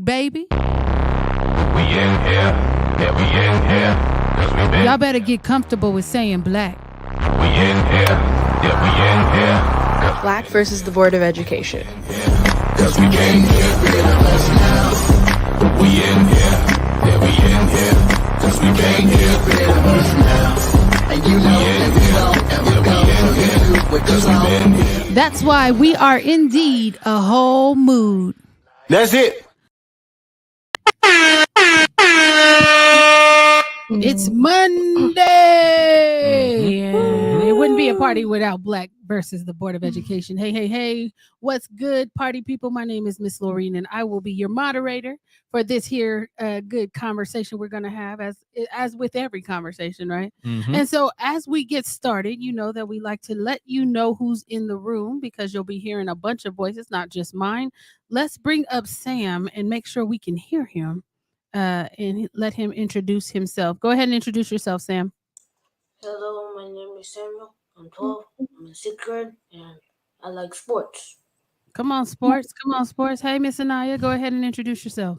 baby. We in here, yeah, we in here, 'cause we been. Y'all better get comfortable with saying black. We in here, yeah, we in here, 'cause Black versus the Board of Education. Cause we can't get rid of us now. We in here, yeah, we in here. Cause we can't get rid of us now. And you know that we won't ever go because we been here. That's why we are indeed a whole mood. That's it. It's Monday. And it wouldn't be a party without Black versus the Board of Education. Hey, hey, hey. What's good, party people? My name is Miss Laureen, and I will be your moderator for this here good conversation we're going to have, as with every conversation, right? And so as we get started, you know that we like to let you know who's in the room because you'll be hearing a bunch of voices, not just mine. Let's bring up Sam and make sure we can hear him. And let him introduce himself. Go ahead and introduce yourself, Sam. Hello, my name is Samuel. I'm 12. I'm in 6th grade, and I like sports. Come on, sports. Come on, sports. Hey, Miss Anaya, go ahead and introduce yourself.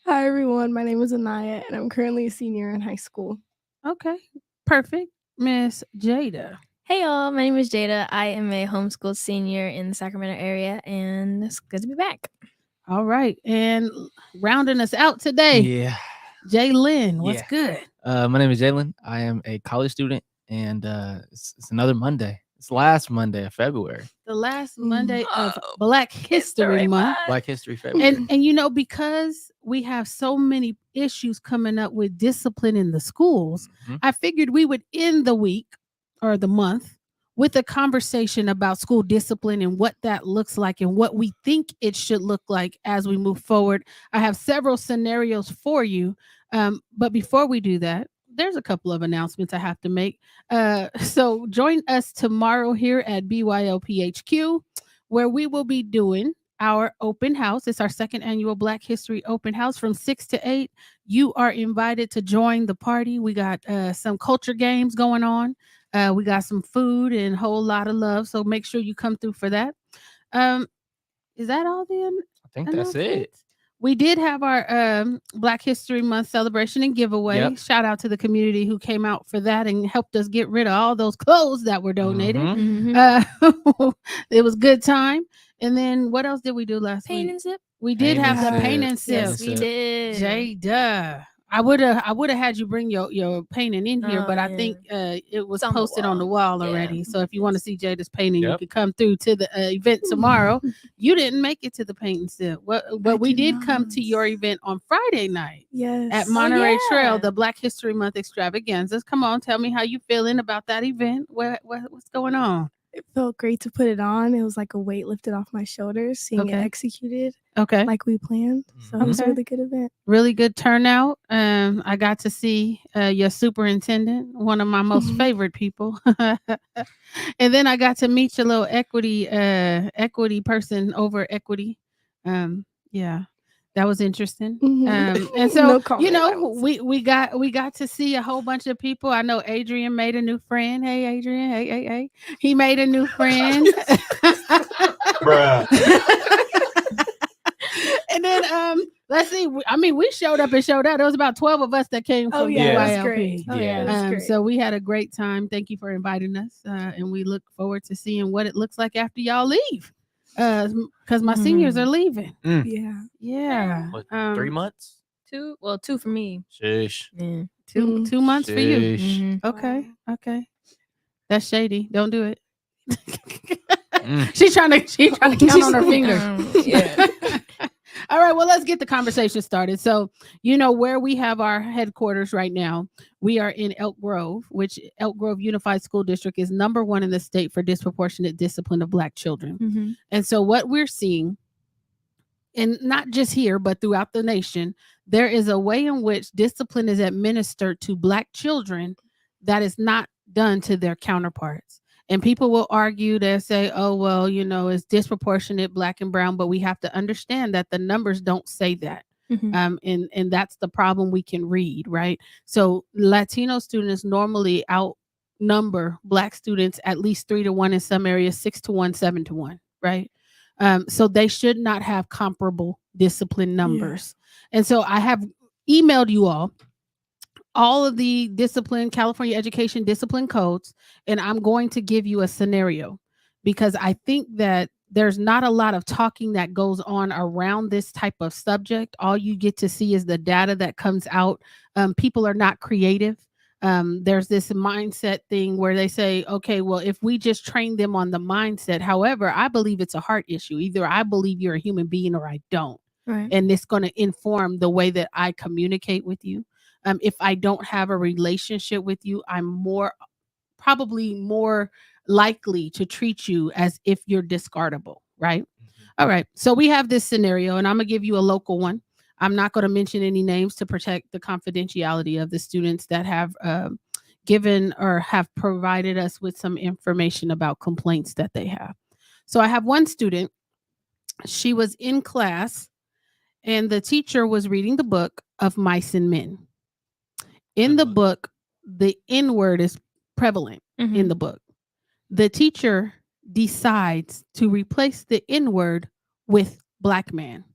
Hi, everyone. My name is Anaya, and I'm currently a senior in high school. Okay, perfect. Miss Jada. Hey y'all, my name is Jada. I am a homeschooled senior in the Sacramento area, and it's good to be back. All right, and rounding us out today, Jalen. What's good? My name is Jalen. I am a college student, and it's another Monday. It's last Monday of February. The last Monday of Black History Month. Black History February. And you know, because we have so many issues coming up with discipline in the schools, I figured we would end the week or the month with a conversation about school discipline and what that looks like and what we think it should look like as we move forward. I have several scenarios for you. But before we do that, there's a couple of announcements I have to make. So join us tomorrow here at BYOPHQ, where we will be doing our open house. It's our second annual Black History Open House from 6 to 8. You are invited to join the party. We got some culture games going on. We got some food and a whole lot of love. So make sure you come through for that. Is that all then? I think that's it. We did have our Black History Month celebration and giveaway. Yep. Shout out to the community who came out for that and helped us get rid of all those clothes that were donated. It was a good time. And then what else did we do last week? Paint and sip. We did have the paint and sip. Yes, we did. Jada. I would have had you bring your painting in here, but I think it was posted on the wall already. So if you want to see Jada's painting, you can come through to the event tomorrow. You didn't make it to the paint and sip. But we did come to your event on Friday night. Yes. At Monterey Trail, the Black History Month extravaganzas. Come on, tell me how you feeling about that event. What's going on? It felt great to put it on. It was like a weight lifted off my shoulders, seeing it executed like we planned. So it was a really good event. Really good turnout. I got to see your superintendent, one of my most favorite people. And then I got to meet your little equity person over equity. That was interesting. And so, you know, we got to see a whole bunch of people. I know Adrian made a new friend. Hey, Adrian. Hey. He made a new friend. Bruh. And then, let's see. I mean, we showed up and showed out. There was about 12 of us that came from that's BYLP. great. That's great. So we had a great time. Thank you for inviting us. And we look forward to seeing what it looks like after y'all leave. Because my seniors are leaving. Yeah. What, 3 months? 2 for me. Shush. Yeah. 2 months for you. Shush. Okay. That's shady. Don't do it. She's trying to count on her fingers. Yeah. All right, well, let's get the conversation started. So, you know, where we have our headquarters right now, we are in Elk Grove, which Elk Grove Unified School District is #1 in the state for disproportionate discipline of Black children. And so what we're seeing, and not just here, but throughout the nation, there is a way in which discipline is administered to Black children that is not done to their counterparts. And people will argue, they say, oh, well, you know, it's disproportionate Black and brown, but we have to understand that the numbers don't say that. And that's the problem we can read, right? So Latino students normally outnumber Black students at least 3 to 1, in some areas 6 to 1, 7 to 1, right? So they should not have comparable discipline numbers. And so I have emailed you all of the California education discipline codes, and I'm going to give you a scenario because I think that there's not a lot of talking that goes on around this type of subject. All you get to see is the data that comes out. People are not creative. There's this mindset thing where they say, okay, well, if we just train them on the mindset. However, I believe it's a heart issue. Either I believe you're a human being or I don't. Right. And it's going to inform the way that I communicate with you. If I don't have a relationship with you, I'm probably more likely to treat you as if you're discardable, right? All right. So we have this scenario, and I'm going to give you a local one. I'm not going to mention any names to protect the confidentiality of the students that have given or have provided us with some information about complaints that they have. So I have one student. She was in class, and the teacher was reading the book of Mice and Men. In the book, the N word is prevalent in the book. The teacher decides to replace the N word with black man.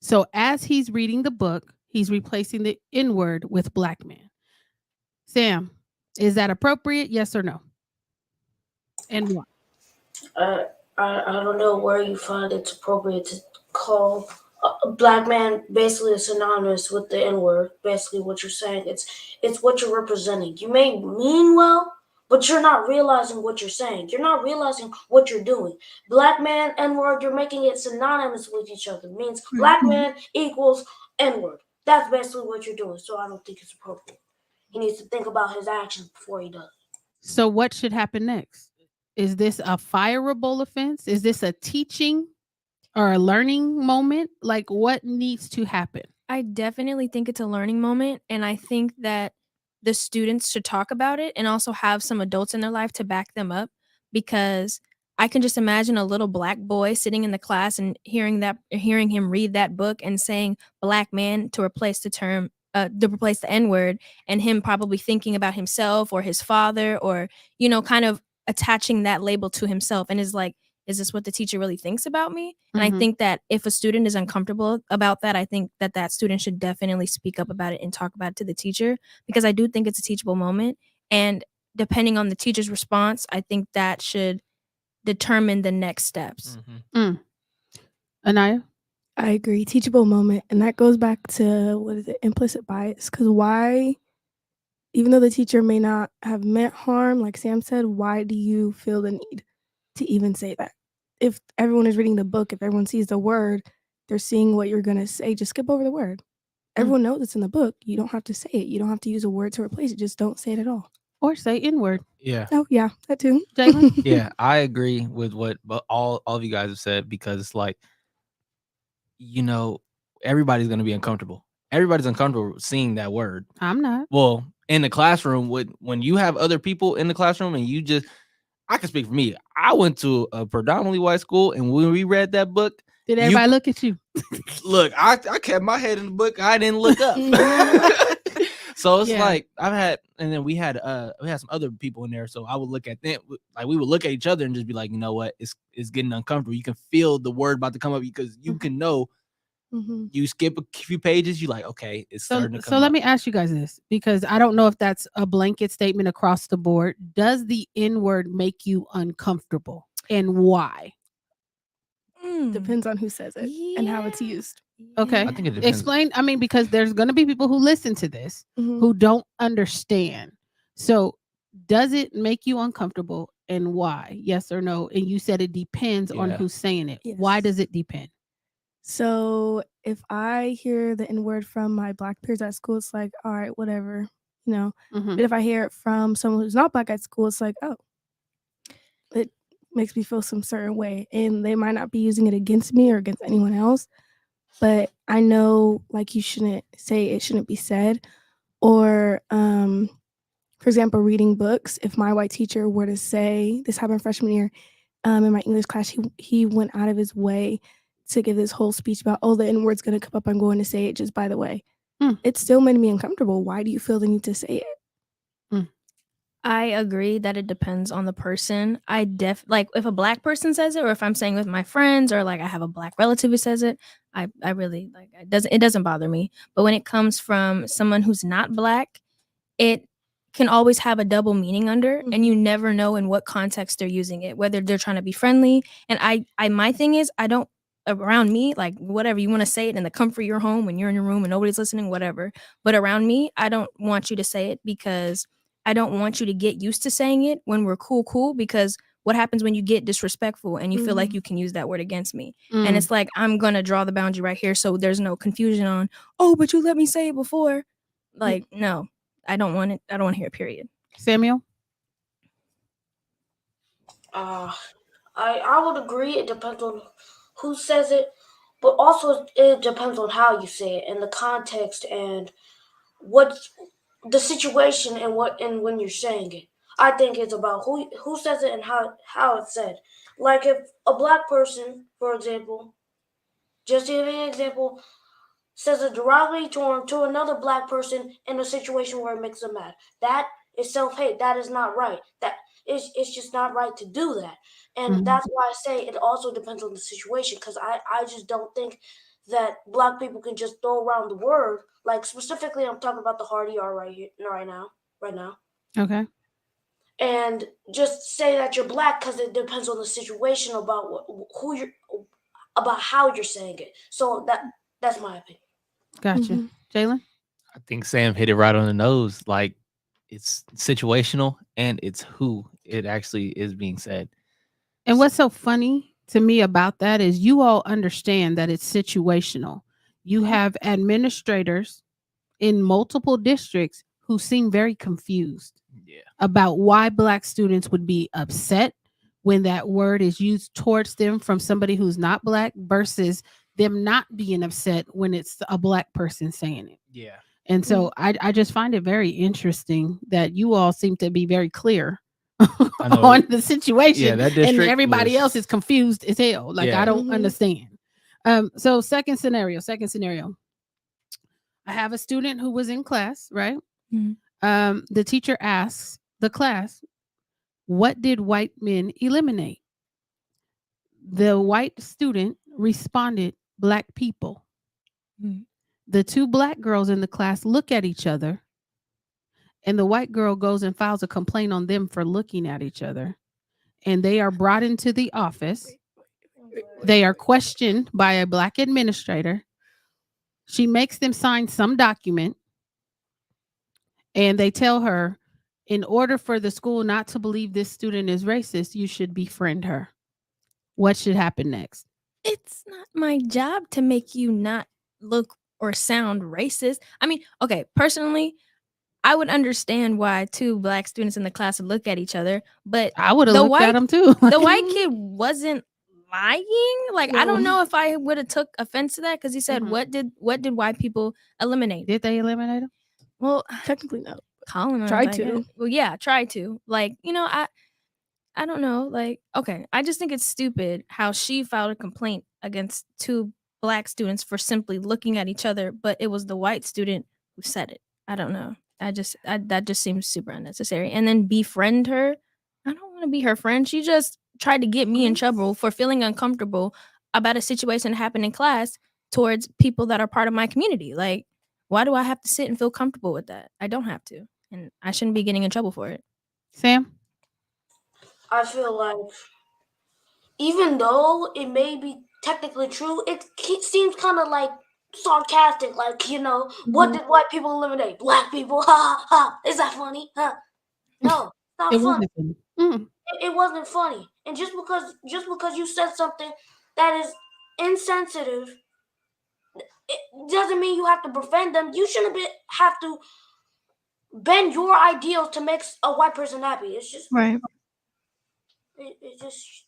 So as he's reading the book, he's replacing the N word with black man. Sam, is that appropriate? Yes or no? And why? I don't know where you find it's appropriate to call a black man basically synonymous with the N-word. Basically, what you're saying, it's what you're representing. You may mean well, but you're not realizing what you're saying. You're not realizing what you're doing. Black man, N-word, you're making it synonymous with each other. It means black man equals N-word. That's basically what you're doing. So I don't think it's appropriate. He needs to think about his actions before he does. So what should happen next? Is this a fireable offense? Is this a teaching or a learning moment? Like, what needs to happen? I definitely think it's a learning moment, and I think that the students should talk about it and also have some adults in their life to back them up, because I can just imagine a little black boy sitting in the class and hearing him read that book and saying black man to replace the N-word, and him probably thinking about himself or his father, or kind of attaching that label to himself, and is like, is this what the teacher really thinks about me? And I think that if a student is uncomfortable about that, I think that student should definitely speak up about it and talk about it to the teacher, because I do think it's a teachable moment. And depending on the teacher's response, I think that should determine the next steps. Anaya? I agree. Teachable moment. And that goes back to, implicit bias. Because why, even though the teacher may not have meant harm, like Sam said, why do you feel the need to even say that? If everyone is reading the book, if everyone sees the word, they're seeing what you're going to say, just skip over the word. Everyone knows it's in the book. You don't have to say it. You don't have to use a word to replace it. Just don't say it at all. Or say N-word. Yeah. Oh, yeah, that too. Jalen? Yeah, I agree with what all of you guys have said, because it's like, everybody's going to be uncomfortable. Everybody's uncomfortable seeing that word. I'm not. Well, in the classroom, when you have other people in the classroom and I can speak for me. I went to a predominantly white school, and when we read that book, did everybody look at you? Look, I kept my head in the book. I didn't look up. So it's like and then we had some other people in there. So I would look at them, like we would look at each other and just be like, you know what, it's getting uncomfortable. You can feel the word about to come up, because you can know. You skip a few pages, you like, okay, it's starting to come. So let me ask you guys this, because I don't know if that's a blanket statement across the board. Does the N-word make you uncomfortable, and why? Depends on who says it and how it's used. Okay. I think it depends. Explain. I mean, because there's going to be people who listen to this who don't understand. So does it make you uncomfortable, and why? Yes or no? And you said it depends on who's saying it. Yes. Why does it depend? So if I hear the N-word from my black peers at school, it's like, all right, whatever, But if I hear it from someone who's not black at school, it's like, oh, it makes me feel some certain way. And they might not be using it against me or against anyone else, but I know, like, you shouldn't say it shouldn't be said. Or, for example, reading books. If my white teacher were to say, this happened freshman year, in my English class, he went out of his way to give this whole speech about, the N-word's going to come up. I'm going to say it, just by the way. It still made me uncomfortable. Why do you feel the need to say it? I agree that it depends on the person. Like if a black person says it, or if I'm saying with my friends, or like I have a black relative who says it, I really like it doesn't bother me. But when it comes from someone who's not black, it can always have a double meaning under, and you never know in what context they're using it, whether they're trying to be friendly. And I my thing is, I don't, around me, like whatever you want to say it in the comfort of your home when you're in your room and nobody's listening, whatever. But around me, I don't want you to say it, because I don't want you to get used to saying it when we're cool, because what happens when you get disrespectful and you feel like you can use that word against me? And it's like, I'm gonna draw the boundary right here so there's no confusion on, oh, but you let me say it before. Like, no, I don't want it. I don't want to hear it, period. Samuel? I would agree. It depends on who says it, but also it depends on how you say it and the context and what the situation and when you're saying it. I think it's about who says it and how it's said. Like if a black person, for example, just to give you an example, says a derogatory term to another black person in a situation where it makes them mad. That is self-hate. That is not right. It's just not right to do that. And that's why I say it also depends on the situation, because I just don't think that black people can just throw around the word. Like specifically, I'm talking about the hard ER right now. Okay. And just say that you're black because it depends on the situation about about how you're saying it. So that's my opinion. Gotcha. Jalen? I think Sam hit it right on the nose. Like, it's situational and it's who it actually is being said. And what's so funny to me about that is you all understand that it's situational. You have administrators in multiple districts who seem very confused about why black students would be upset when that word is used towards them from somebody who's not black versus them not being upset when it's a black person saying it. Yeah. And so I just find it very interesting that you all seem to be very clear on the situation, that and everybody else is confused as hell. Like, Yeah. I don't understand. So second scenario. I have a student who was in class, right? The teacher asks the class, what did white men eliminate? The white student responded, black people. The two black girls in the class look at each other, and the white girl goes and files a complaint on them for looking at each other. And they are brought into the office. They are questioned by a black administrator. She makes them sign some document, and they tell her, in order for the school not to believe this student is racist, you should befriend her. What should happen next? It's not my job to make you not look or sound racist. I mean, okay, personally, I would understand why two black students in the class would look at each other, but I would have looked at them too. the white kid wasn't lying. Like, I don't know if I would have took offense to that, because he said, what did white people eliminate? Did they eliminate him? Well, Technically, no. colonize, Tried I to. guess. Well, yeah, try to. Like, I don't know. Like, okay, I just think it's stupid how she filed a complaint against two black students for simply looking at each other, but it was the white student who said it. I don't know. That just seems super unnecessary. And then befriend her. I don't want to be her friend. She just tried to get me in trouble for feeling uncomfortable about a situation that happened in class towards people that are part of my community. Like, why do I have to sit and feel comfortable with that? I don't have to. And I shouldn't be getting in trouble for it. Sam? I feel like even though it may be technically true, it seems kind of like sarcastic. Like, what did white people eliminate? Black people. Ha ha. Is that funny? Huh? No, not funny. It wasn't funny. And just because you said something that is insensitive, it doesn't mean you have to befriend them. You shouldn't have to bend your ideals to make a white person happy. It's just right. It just.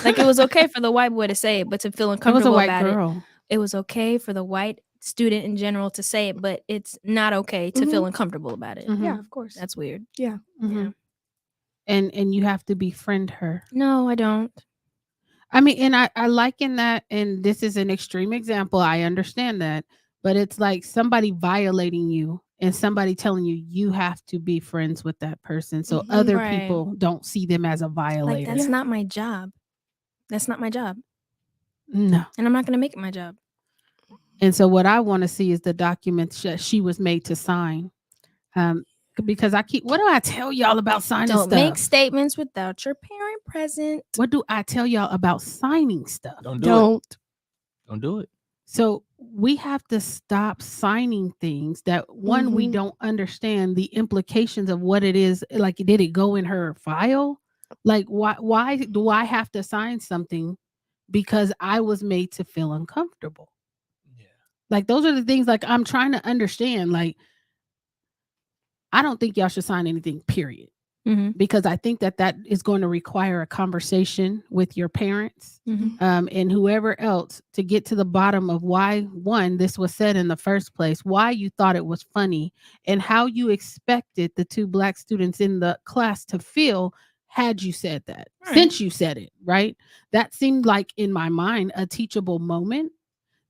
Like, it was okay for the white boy to say it, but to feel uncomfortable about girl. it was okay for the white student in general to say it, but it's not okay to feel uncomfortable about it. Yeah, of course. That's weird. Yeah. Yeah. And you have to befriend her. No, I don't. I mean, and I liken that, and this is an extreme example. I understand that. but it's like somebody violating you and somebody telling you you have to be friends with that person so other Right. people don't see them as a Like, violator. that's not my job. That's not my job. No. And I'm not going to make it my job. And so what I want to see is the documents that she was made to sign. Because what do I tell y'all about signing Don't stuff? make statements without your parent present. What do I tell y'all about signing stuff? Don't do it. Don't do it. So we have to stop signing things that one, we don't understand the implications of what it is. Like, did it go in her file? Like, why do I have to sign something because I was made to feel uncomfortable? Yeah. Like, those are the things, like, I'm trying to understand. Like, I don't think y'all should sign anything, period. Because I think that is going to require a conversation with your parents and whoever else to get to the bottom of why, one, this was said in the first place, why you thought it was funny, and how you expected the 2 Black students in the class to feel had you said that, since you said it, right? That seemed like, in my mind, a teachable moment.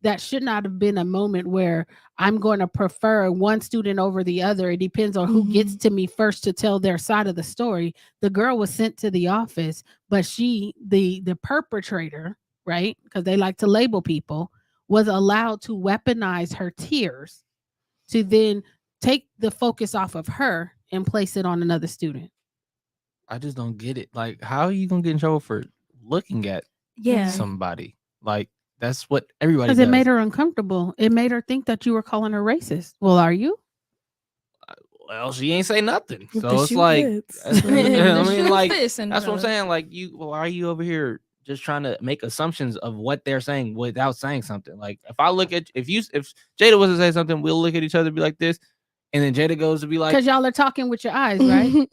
That should not have been a moment where I'm going to prefer one student over the other. It depends on who gets to me first to tell their side of the story. The girl was sent to the office, but the perpetrator, right? Because they like to label people, was allowed to weaponize her tears to then take the focus off of her and place it on another student. I just don't get it. Like, how are you gonna get in trouble for looking at somebody? Like, that's what everybody does. Because it made her uncomfortable. It made her think that you were calling her racist. Well, are you? Well, she ain't say nothing. If So the it's shoe like, fits. I mean, like, Fits, that's what I'm Cinderella. saying. Like, why are you over here just trying to make assumptions of what they're saying without saying something? Like, if I look at, if Jada was to say something, we'll look at each other and be like this. And then Jada goes to be like, because y'all are talking with your eyes, right?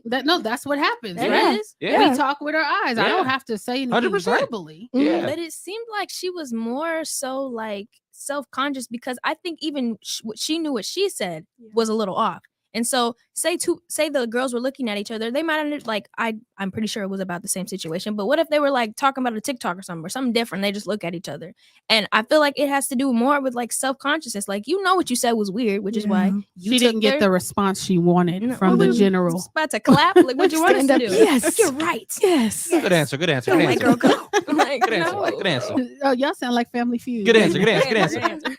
That's what happens, That right? is. We talk with our eyes. I don't Yeah. have to say anything 100%. verbally. yeah. But it seemed like she was more so like self-conscious because I think even she knew what she said was a little off. And so say the girls were looking at each other, they might have like I'm pretty sure it was about the same situation. But what if they were like talking about a TikTok or something different? They just look at each other. And I feel like it has to do more with like self-consciousness. Like, you know what you said was weird, which is why she didn't get the response she wanted from the general. was about to clap. Like, what you want us to do? Yes. You're right. Yes. Good answer. Good answer. Good Like, answer. girl, go. Like, Good answer. no. Good answer. Oh, y'all sound like Family Feud. Good answer. Good answer. Good answer.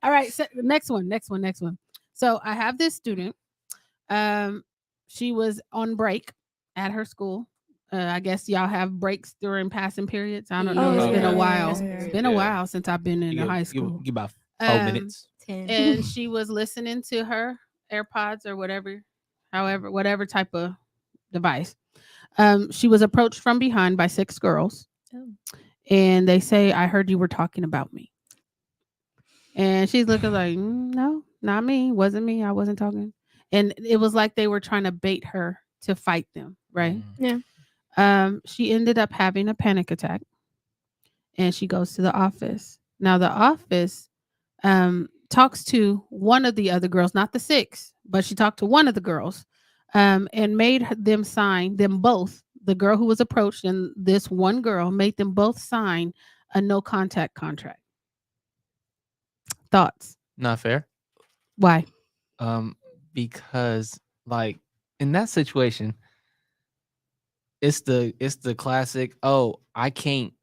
All right, so next one. So I have this student. She was on break at her school. I guess y'all have breaks during passing periods. I don't know. It's been a while. It's been a while since I've been in high school. Give about 4 minutes. 10. And she was listening to her AirPods or whatever type of device. She was approached from behind by 6 girls. Oh. And they say, "I heard you were talking about me." And she's looking like, "No, not me. Wasn't me. I wasn't talking." And it was like they were trying to bait her to fight them, right? Yeah. She ended up having a panic attack, and she goes to the office. Now the office talks to one of the other girls, not the 6, but she talked to one of the girls, and made them sign, them both, the girl who was approached and this one girl, made them both sign a no contact contract. Thoughts? Not fair. Why? Because like in that situation, it's the classic, oh, I can't,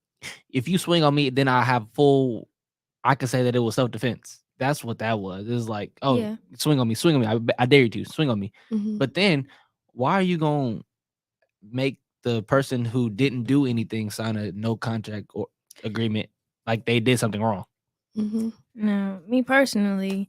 if you swing on me, then I can say that it was self-defense. That's what that was. It was like, oh, Yeah. swing on me. I dare you to swing on me. Mhm. But then why are you going to make the person who didn't do anything sign a no contract or agreement like they did something wrong? Mhm. No, me personally,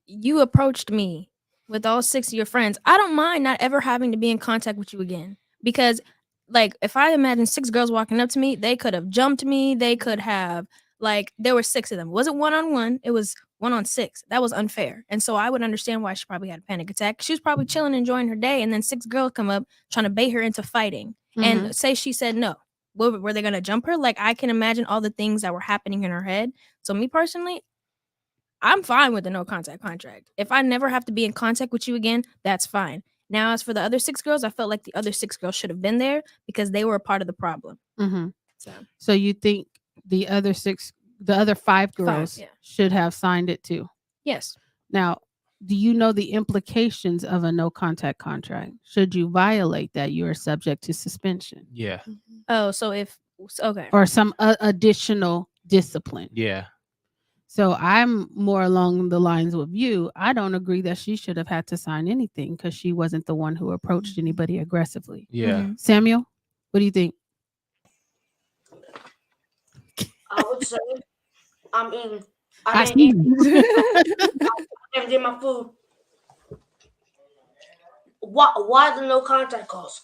you approached me with all 6 of your friends. I don't mind not ever having to be in contact with you again. Because, like, if I imagine 6 girls walking up to me, they could have jumped me. They could have, like, there were 6 of them. It wasn't 1-on-1. It was 1-on-6. That was unfair. And so I would understand why she probably had a panic attack. She was probably chilling, enjoying her day. And then 6 girls come up trying to bait her into fighting. And say she said no. Were they going to jump her? Like, I can imagine all the things that were happening in her head. So me personally, I'm fine with the no contact contract. If I never have to be in contact with you again, that's fine. Now, as for the other 6 girls, I felt like the other 6 girls should have been there because they were a part of the problem. Mm-hmm. So So you think the other 6 the other 5 girls yeah. should have signed it too. Yes. Now, do you know the implications of a no contact contract? Should you violate that, you are subject to suspension Yeah. Oh, so if okay. or some additional discipline. Yeah. So I'm more along the lines with you. I don't agree that she should have had to sign anything because she wasn't the one who approached anybody aggressively. Yeah. Mhm. Samuel, what do you think? I would say, I mean, I I didn't eat. see. I didn't get my food. Why the no contact calls?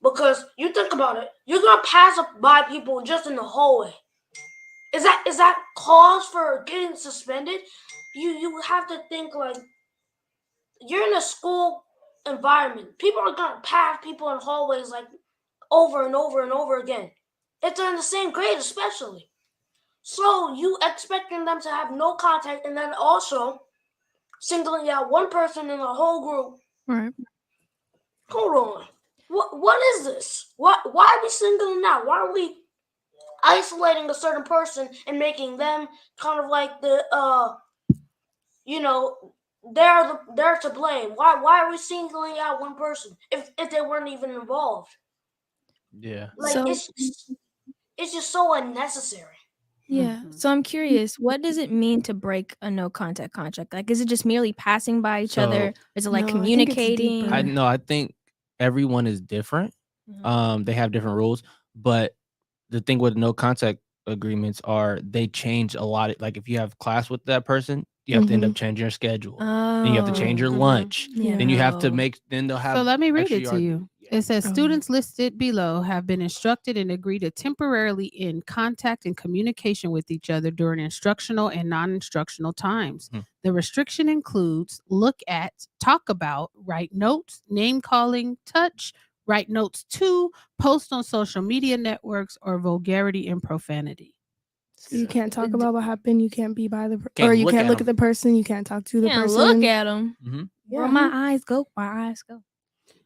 Because you think about it, you're gonna pass by people just in the hallway. Is that cause for getting suspended? You have to think like you're in a school environment. People are gonna pass people in hallways like over and over and over again. If they're in the same grade, especially. So you expecting them to have no contact and then also singling out one person in the whole group. Right. Hold on. What is this? Why are we singling out? Why are we isolating a certain person and making them kind of like the they're to blame. Why are we singling out one person if they weren't even involved? Yeah. Like So- it's just so unnecessary. Yeah. Mhm. So I'm curious, what does it mean to break a no contact contract? Like, is it just merely passing by each other? Is it like No, I think it's communicating? deeper. I think everyone is different. Mhm. They have different rules, but the thing with no contact agreements are they change a lot. Like if you have class with that person, you have to end up changing your schedule. Then you have to change your Mhm. lunch. Yeah. Then you have to No. make. Then they'll have. So let me read extra it to yard- you. Yeah. It says Oh, yeah. students listed below have been instructed and agree to temporarily end contact and communication with each other during instructional and non-instructional times. Mhm. The restriction includes look at, talk about, write notes, name calling, touch, write notes to, post on social media networks, or vulgarity and profanity. So you can't talk about what happened. You can't be by the Can't or you look can't at look them. at the person. You can't talk to the Yeah, person. look at them. Mhm. Where Yeah. my eyes go, my eyes go.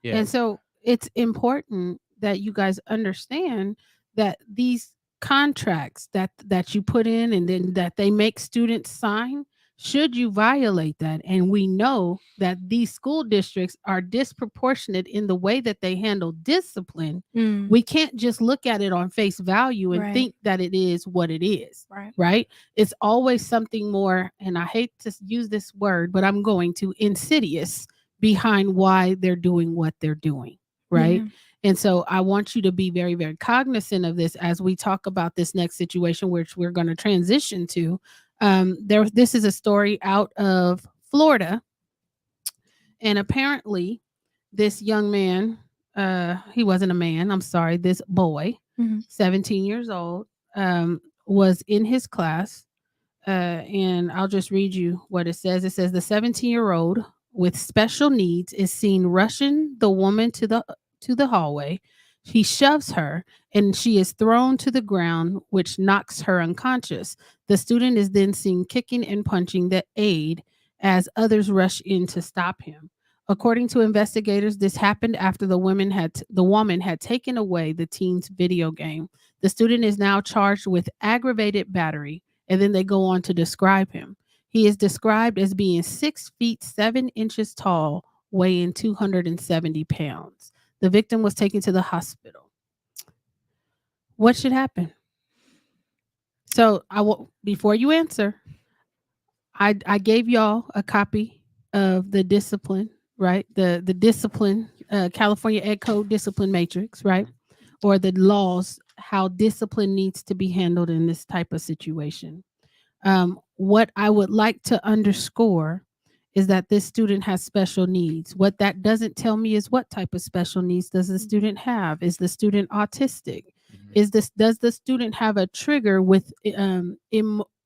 Yeah. And so it's important that you guys understand that these contracts that you put in and then that they make students sign, should you violate that, and we know that these school districts are disproportionate in the way that they handle discipline, Mm, we can't just look at it on face value and Right. think that it is what it is. right. Right? It's always something more, and I hate to use this word, but I'm going to, insidious behind why they're doing what they're doing. Right? Yeah. And so I want you to be very, very cognizant of this as we talk about this next situation, which we're going to transition to. This is a story out of Florida, and apparently, this young man, he wasn't a man. I'm sorry, this boy, Mhm. 17 years old, was in his class, and I'll just read you what it says. It says the 17-year-old with special needs is seen rushing the woman to the hallway. He shoves her and she is thrown to the ground, which knocks her unconscious. The student is then seen kicking and punching the aide as others rush in to stop him. According to investigators, this happened after the woman had taken away the teen's video game. The student is now charged with aggravated battery, and then they go on to describe him. He is described as being 6 feet 7 inches tall, weighing 270 pounds. The victim was taken to the hospital. What should happen? So before you answer, I gave y'all a copy of the discipline, right? The discipline, California Ed Code discipline matrix, right? Or the laws, how discipline needs to be handled in this type of situation. What I would like to underscore is that this student has special needs. What that doesn't tell me is what type of special needs does the student have? Is the student autistic? Does the student have a trigger with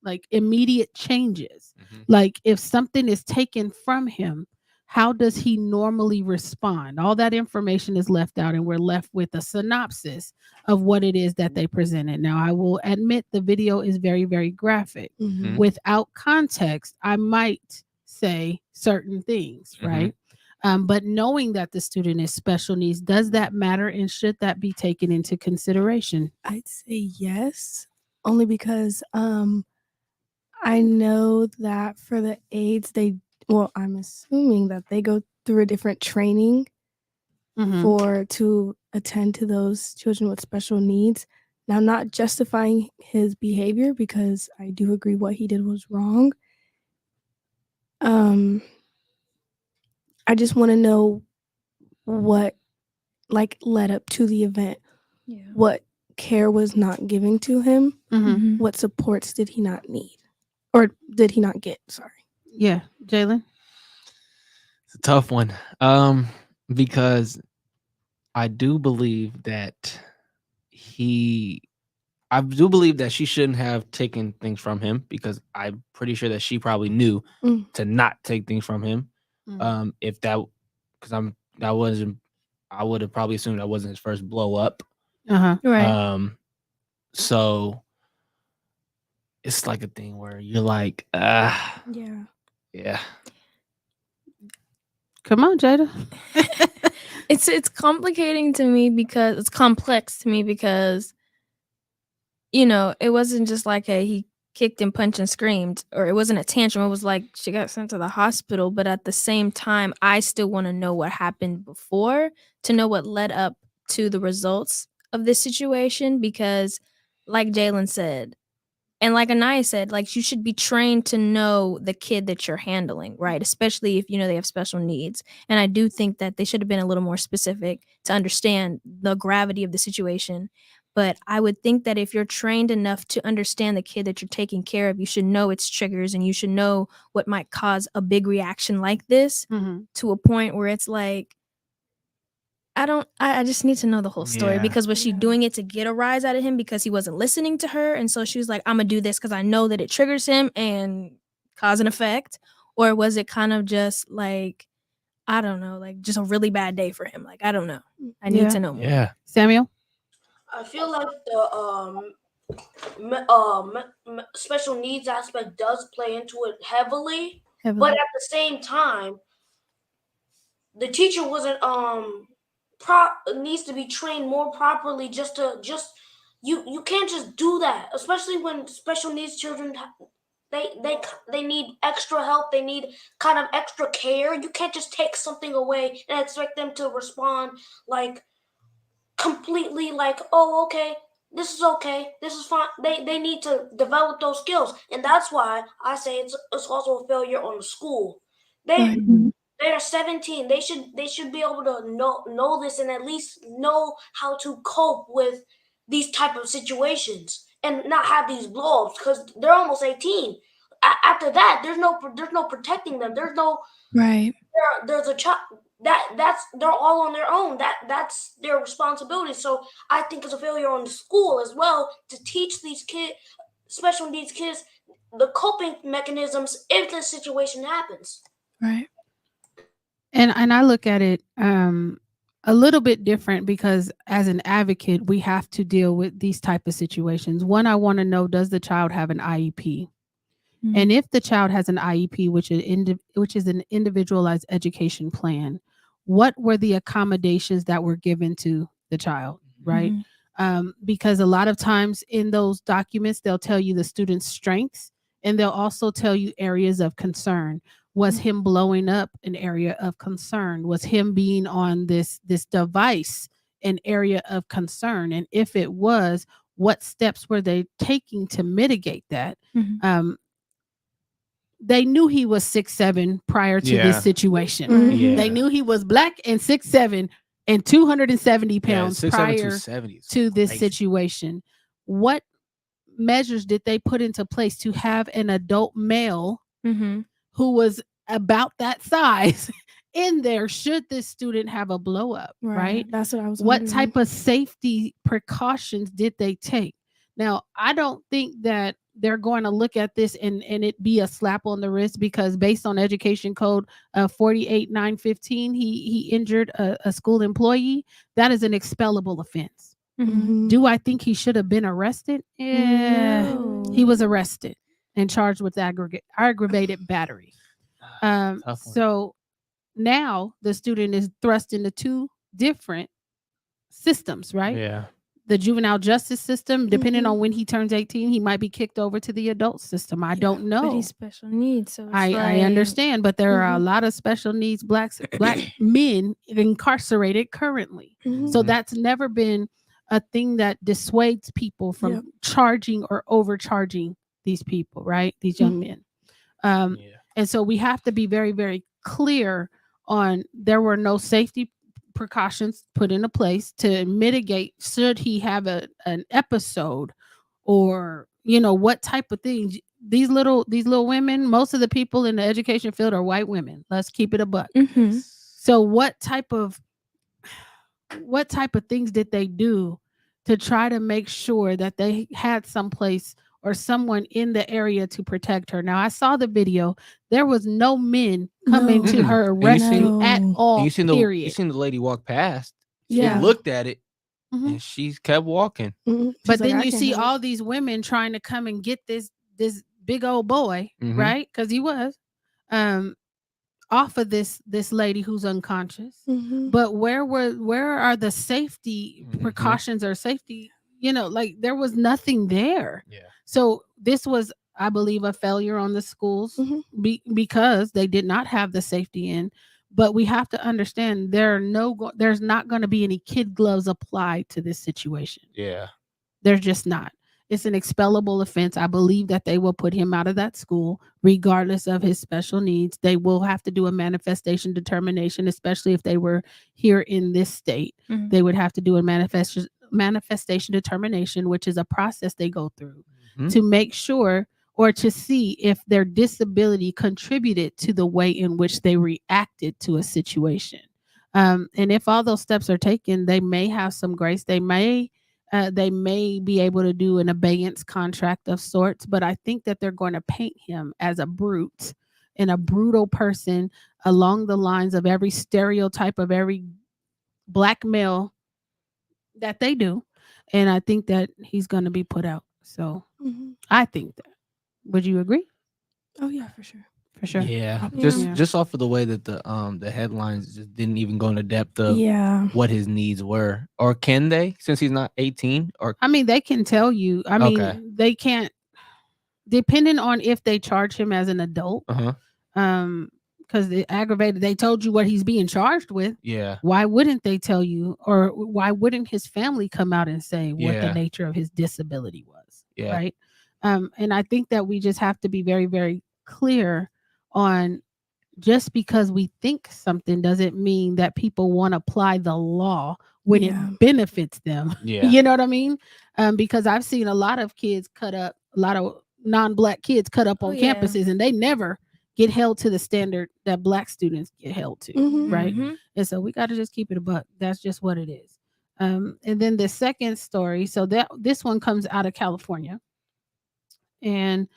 like immediate changes? Like if something is taken from him, how does he normally respond? All that information is left out, and we're left with a synopsis of what it is that they presented. Now, I will admit the video is very, very graphic. Mhm. Without context, I might say certain things, right? But knowing that the student is special needs, does that matter, and should that be taken into consideration? I'd say yes. only because I know that for the aides, I'm assuming that they go through a different training to attend to those children with special needs. Now, I'm not justifying his behavior because I do agree what he did was wrong. I just want to know what led up to the event. Yeah. What care was not given to him? What supports did he not need? Or did he not get? Sorry. Yeah, Jalen. It's a tough one. Because I do believe that I do believe that she shouldn't have taken things from him, because I'm pretty sure that she probably knew to not take things from him. If that, because I would have probably assumed that wasn't his first blow up. Right. So it's like a thing where you're like, yeah. Come on, Jada. It's complicating to me because it's complex to me because it wasn't just like he kicked and punched and screamed, or it wasn't a tantrum. It was like she got sent to the hospital, but at the same time, I still want to know what happened before to know what led up to the results of this situation, because like Jalen said, and like Anaya said, like you should be trained to know the kid that you're handling, right? Especially if they have special needs. And I do think that they should have been a little more specific to understand the gravity of the situation. But I would think that if you're trained enough to understand the kid that you're taking care of, you should know its triggers and you should know what might cause a big reaction like this, to a point where it's like, I just need to know the whole story, because was she doing it to get a rise out of him because he wasn't listening to her? And so she was like, I'm gonna do this because I know that it triggers him and cause an effect. Or was it kind of just like, I don't know, like just a really bad day for him? Like, I don't know. I need to know more. Yeah. Samuel? I feel like the special needs aspect does play into it heavily, but at the same time, the teacher wasn't needs to be trained more properly. You can't just do that, especially when special needs children they need extra help. They need kind of extra care. You can't just take something away and expect them to respond like completely like, oh, okay, this is okay, this is fine. They need to develop those skills, and that's why I say it's also a failure on the school. They're 17. They should be able to know this and at least know how to cope with these type of situations and not have these blow-ups, because they're almost 18. After that, there's no protecting them. There's no Right. there's a child that's they're all on their own. That's their responsibility. So I think it's a failure on the school as well to teach these special needs kids, the coping mechanisms if this situation happens. Right. And I look at it a little bit different, because as an advocate, we have to deal with these type of situations. One, I want to know, does the child have an IEP? And if the child has an IEP, which is an individualized education plan, what were the accommodations that were given to the child, right? Because a lot of times in those documents, they'll tell you the student's strengths, and they'll also tell you areas of concern. Was him blowing up an area of concern? Was him being on this device an area of concern? And if it was, what steps were they taking to mitigate that? They knew he was 6'7" prior to this situation. They knew he was black and 6'7" and 270 pounds prior to this situation. What measures did they put into place to have an adult male who was about that size in there should this student have a blow up, right? That's what I was What wondering. type of safety precautions did they take? Now, I don't think that they're going to look at this and it be a slap on the wrist, because based on education code 48915, he injured a school employee. That is an expellable offense. Do I think he should have been arrested? Yeah, No. he was arrested and charged with aggravated battery. So now the student is thrust into two different systems, right? Yeah. the juvenile justice system. Depending Mhm. on when he turns 18, he might be kicked over to the adult system. I don't know. But he's special needs, so it's I like, understand, but there are a Mhm. lot of special needs black men incarcerated currently. Mhm. So that's never been a thing that dissuades people from Yep. charging or overcharging these people, right? These young men. Yeah. And so we have to be very, very clear on there were no safety precautions put into place to mitigate should he have an episode or what type of things these little women, most of the people in the education field are white women. Let's keep it a buck. Mhm. So what type of things did they do to try to make sure that they had some place or someone in the area to protect her? Now I saw the video. There was no men coming No. to Mm-mm. her And you seen rescue at No. all. and you Period. seen the lady walk past. She Yeah. looked at it Mhm. and she kept walking. Mhm. But She's like, then "I you can't see help." all these women trying to come and get this big old boy, Mhm. right? Because he was um off of this lady who's unconscious. Mhm. But where are the safety Mhm. precautions or safety? Like there was nothing there. Yeah. So this was, I believe, a failure on the schools Mhm. because they did not have the safety in. But we have to understand there's not going to be any kid gloves applied to this situation. Yeah. There's just not. It's an expellable offense. I believe that they will put him out of that school, regardless of his special needs. They will have to do a manifestation determination, especially if they were here in this state. Mhm. They would have to do a manifestation determination, which is a process they go through Mhm. to make sure or to see if their disability contributed to the way in which they reacted to a situation. And if all those steps are taken, they may have some grace. They may be able to do an abeyance contract of sorts, but I think that they're going to paint him as a brute and a brutal person along the lines of every stereotype of every black male that they do. And I think that he's going to be put out. So Mhm. I think that. Would you agree? Oh yeah, for sure. For sure. Yeah. Probably. Just Yeah. just off of the way that the headlines just didn't even go into depth of Yeah. what his needs were. Or can they, since he's not 18? Or I mean, they can tell you. I mean, Okay. they can't, depending on if they charge him as an adult. Uh-huh. Because they told you what he's being charged with. Yeah. Why wouldn't they tell you, or why wouldn't his family come out and say what the Yeah. nature of his disability was? Yeah. Right. And I think that we just have to be very, very clear on, just because we think something doesn't mean that people want to apply the law when Yeah. it benefits them. Yeah. You know what I mean? Because I've seen a lot of kids cut up, a lot of non-black kids cut up Oh, on yeah. campuses, and they never get held to the standard that black students get held to. Mhm. Right. Mhm. And so we got to just keep it a buck. That's just what it is. And then the second story, so that this one comes out of California, and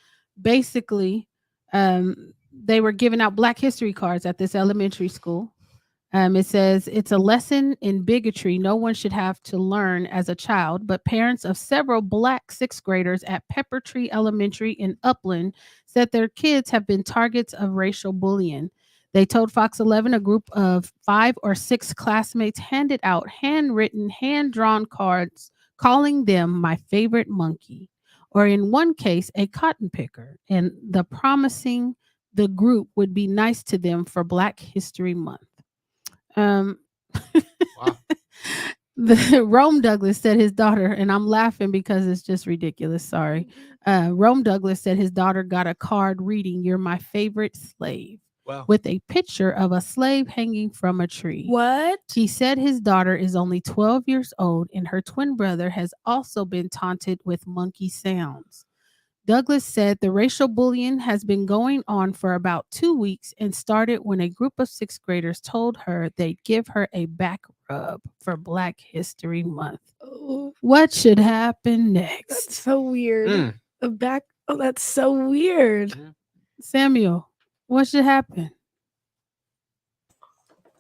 basically they were giving out Black History cards at this elementary school. It says it's a lesson in bigotry no one should have to learn as a child, but parents of several Black sixth graders at Pepper Tree Elementary in Upland said their kids have been targets of racial bullying. They told Fox 11 a group of 5 or 6 classmates handed out handwritten, hand-drawn cards calling them my favorite monkey, or in one case, a cotton picker, and promising the group would be nice to them for Black History Month. Um, Wow. Rome Douglas said his daughter, and I'm laughing because it's just ridiculous. Sorry. Rome Douglas said his daughter got a card reading, "You're my favorite slave," Wow. with a picture of a slave hanging from a tree. What? He said his daughter is only 12 years old, and her twin brother has also been taunted with monkey sounds. Douglas said the racial bullying has been going on for about 2 weeks and started when a group of sixth graders told her they'd give her a back rub for Black History Month. Oh, What should happen that's next? so weird. Mm. A back. Oh, that's so weird. Samuel, what should happen?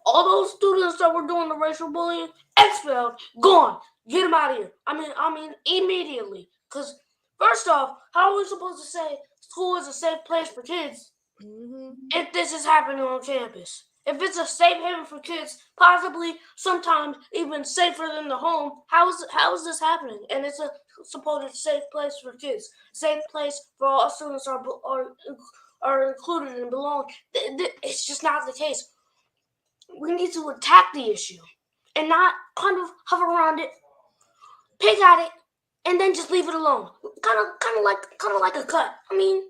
All those students that were doing the racial bullying, expelled, gone. Get them out of here. I mean, immediately. Because first off, how are we supposed to say school is a safe place for kids Mhm. if this is happening on campus? If it's a safe haven for kids, possibly sometimes even safer than the home, how is this happening? And it's a supposed safe place for kids, safe place for all students are included and belong. It's just not the case. We need to attack the issue and not kind of hover around it, pick at it, and then just leave it alone. Kind of like a cut. I mean,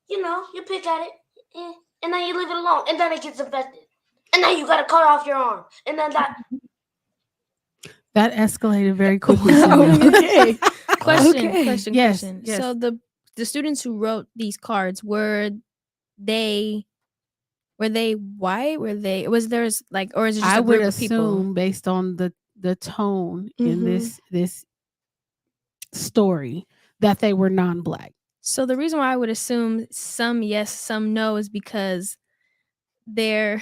you pick at it, and then you leave it alone, and then it gets infected. And then you gotta cut off your arm. And then that escalated very quickly. Okay. Question. Yes. So the students who wrote these cards, were they white? Was there's like, or is it just a group of people? I would assume based on the tone in this story that they were non-black. So the reason why I would assume some yes, some no is because they're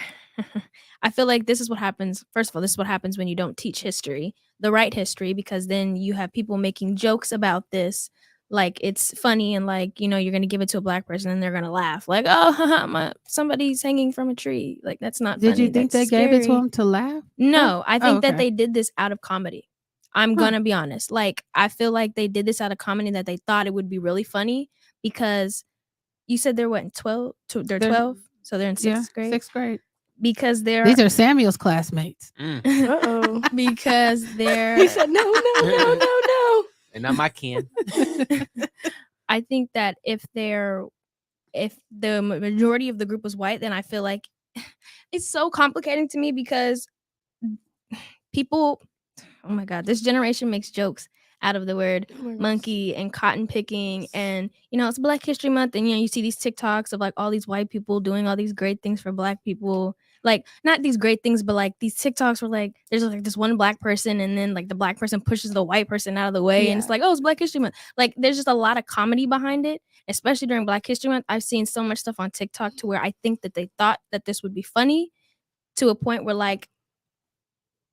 I feel like this is what happens. First of all, this is what happens when you don't teach history, the right history, because then you have people making jokes about this like it's funny and like, you're going to give it to a black person and they're going to laugh like, oh, somebody's hanging from a tree. Like, that's not funny. Did you think That's they gave it to scary. him to laugh? No, I think that okay. they did this out of comedy. I'm going to be honest. Like, I feel like they did this out of comedy, that they thought it would be really funny, because you said they're what, 12? They're 12? So they're in sixth grade? Sixth grade. Because these are Samuel's classmates. Uh-oh. Because they're... He said, no. And not my kin. I think that if the majority of the group was white, then I feel like it's so complicating to me, because people, oh my God, this generation makes jokes out of the word monkey and cotton picking, and it's Black History Month, and you see these TikToks of like all these white people doing all these great things for black people, like not these great things, but like these TikToks where like there's like this one black person, and then like the black person pushes the white person out of the way, and it's like, oh, it's Black History Month. Like, there's just a lot of comedy behind it, especially during Black History Month. I've seen so much stuff on TikTok to where I think that they thought that this would be funny, to a point where like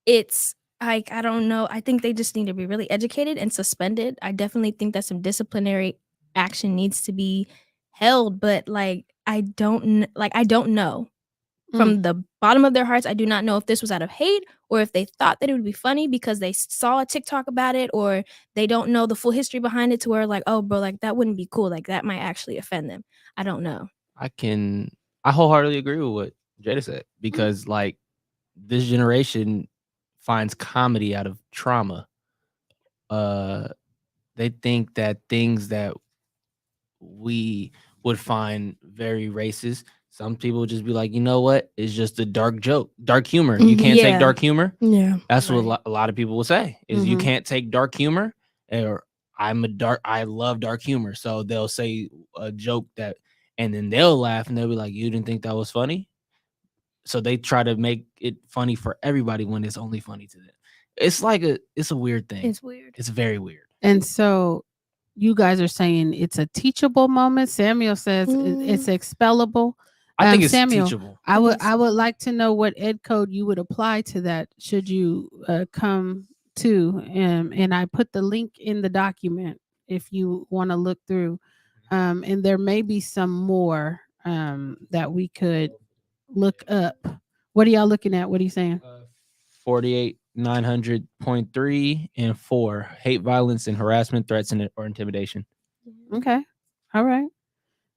it's like, I don't know. I think they just need to be really educated and suspended. I definitely think that some disciplinary action needs to be held, but like, I don't know. From the bottom of their hearts, I do not know if this was out of hate, or if they thought that it would be funny because they saw a TikTok about it, or they don't know the full history behind it, to where like, oh, bro, like that wouldn't be cool. Like, that might actually offend them. I don't know. I wholeheartedly agree with what Jada said, because like this generation finds comedy out of trauma. They think that things that we would find very racist, some people would just be like, you know what? It's just a dark joke, dark humor. You can't take dark humor. Yeah. That's what a lot of people will say is you can't take dark humor, or I love dark humor. So they'll say a joke and then they'll laugh and they'll be like, you didn't think that was funny? So they try to make it funny for everybody when it's only funny to them. It's like it's a weird thing. It's weird. It's very weird. And so you guys are saying it's a teachable moment. Samuel says it's expellable. I think it's Samuel, teachable. I would like to know what ed code you would apply to that should you come to. And I put the link in the document if you want to look through. And there may be some more that we could look up. What are y'all looking at? What are you saying? 48900.3 and 4, hate, violence, and harassment, threats, or intimidation. Okay. All right.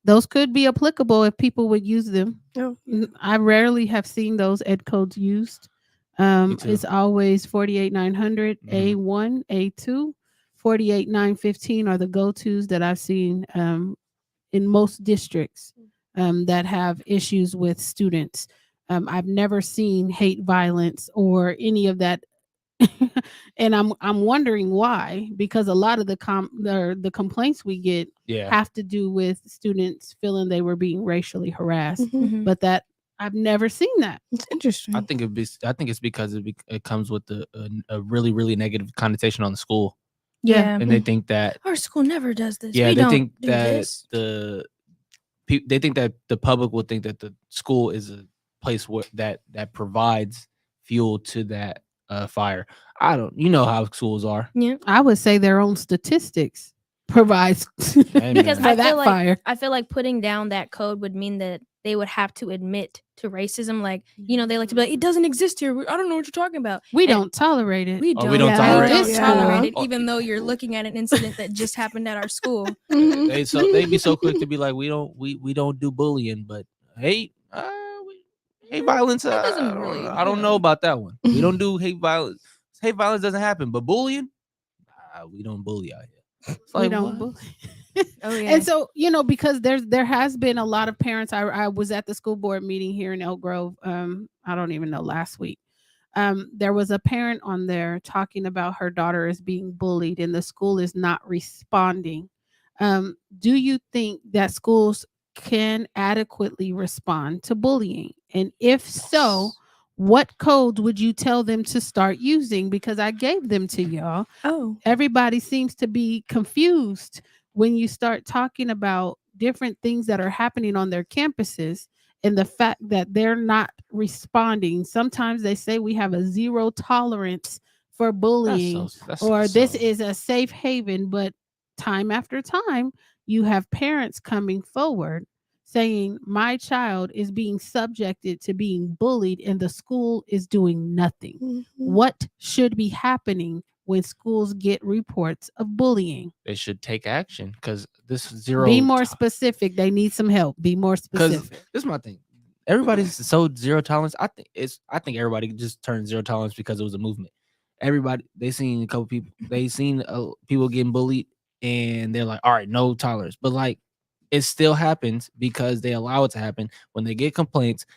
Those could be applicable if people would use them. Oh. I rarely have seen those ed codes used. It's always 48900, A1, A2, 48915 are the go-tos that I've seen in most districts that have issues with students. I've never seen hate, violence, or any of that. And I'm wondering why, because a lot of the complaints we get have to do with students feeling they were being racially harassed, but that I've never seen that. It's interesting. I think it's because it comes with a really, really negative connotation on the school. Yeah. And they think that our school never does this. Yeah, we they don't think do that this. they think that the public will think that the school is a place that provides fuel to that fire. You know how schools are. Yeah, I would say their own statistics provides because for that fire. I feel like putting down that code would mean that they would have to admit to racism. Like, they like to be like, it doesn't exist here. I don't know what you're talking about. We don't tolerate it. We don't, we don't tolerate, tolerate it. it. Tolerate it, Oh, even though you're looking at an incident that just happened at our school. They be so quick to be like, we don't do bullying, but hate violence. That doesn't really, I don't know about that one. We don't do hate violence. Hate violence doesn't happen, but bullying, we don't bully out here. It's We like, don't what? bully. Oh yeah. And so, because there has been a lot of parents. I was at the school board meeting here in Elk Grove. I don't even know, last week. There was a parent on there talking about her daughter is being bullied and the school is not responding. Do you think that schools can adequately respond to bullying? And if so, what codes would you tell them to start using? Because I gave them to y'all. Oh. Everybody seems to be confused when you start talking about different things that are happening on their campuses and the fact that they're not responding. Sometimes they say we have a zero tolerance for bullying, this is a safe haven, but time after time, you have parents coming forward saying my child is being subjected to being bullied and the school is doing nothing. Mhm. What should be happening when schools get reports of bullying? They should take action, because this zero. Be more specific. They need some help. Be more specific. This is my thing. Everybody's so zero tolerance. I think everybody just turned zero tolerance because it was a movement. Everybody, they seen a couple people. They seen people getting bullied, and they're like, all right, no tolerance. But like, it still happens because they allow it to happen. When they get complaints,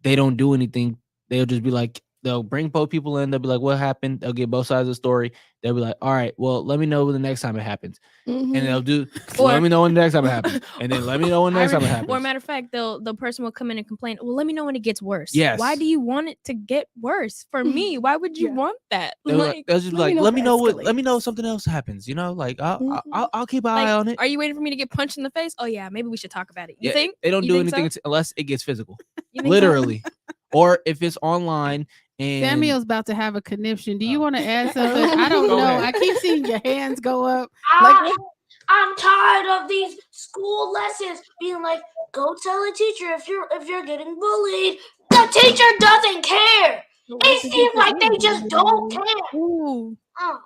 they don't do anything. They'll just be like, they'll bring both people in. They'll be like, what happened? They'll get both sides of the story. They'll be like, all right, well, let me know the next time it happens. And they'll do, let me know when the next time it happens. And then let me know when the next time it happens. Or matter of fact, the person will come in and complain, well, let me know when it gets worse. Yes. Why do you want it to get worse? For me, why would you want that? They'll just be like, let me know if escalates. something else happens. Like, I'll keep an eye on it. Are you waiting for me to get punched in the face? Oh yeah, maybe we should talk about it. You think? They don't You do think anything so? unless it gets physical. You think so? Literally. Or if it's online. And Samuel's about to have a conniption. Do you want to add something? I don't Go know. ahead. I keep seeing your hands go up. I'm tired of these school lessons being like, go tell a teacher if you're getting bullied. The teacher doesn't care. It seems like they just don't care. Ooh, Oh,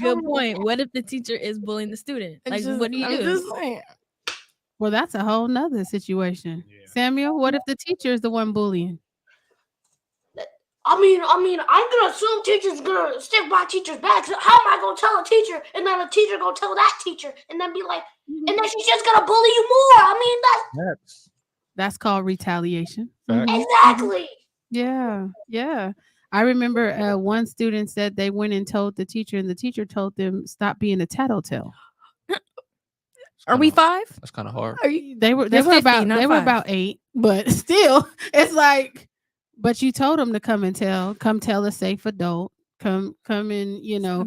good point. What if the teacher is bullying the student? Like, what do you do? Just saying. Well, that's a whole nother situation. Yeah. Samuel, what if the teacher is the one bullying? I mean, I'm gonna assume teachers gonna stick by teachers' backs. How am I gonna tell a teacher, and then a teacher gonna tell that teacher, and then be like, and then she's just gonna bully you more? I mean, That's called retaliation. exactly. Yeah. I remember one student said they went and told the teacher, and the teacher told them, stop being a tattletale. Are we 5? That's kind of hard. They were 50, about not they were 5. about 8, but still, it's like, but you told them to come tell a safe adult, come and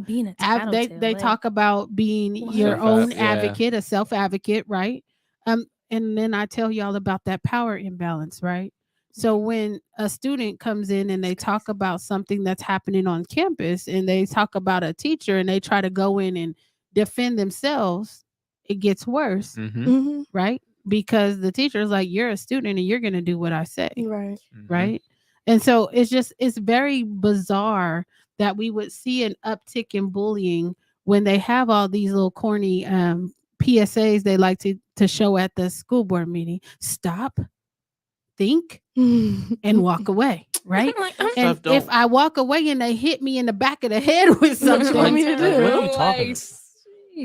Being a they talk about being your own advocate, a self advocate, right? And then I tell y'all about that power imbalance, right? So when a student comes in and they talk about something that's happening on campus, and they talk about a teacher, and they try to go in and defend themselves, it gets worse, right? Because the teacher is like, you're a student and you're going to do what I say. Right. Right. And so it's very bizarre that we would see an uptick in bullying when they have all these little corny PSAs they like to show at the school board meeting. Stop, think, and walk away. Right. And if I walk away and they hit me in the back of the head with something, what are you talking about?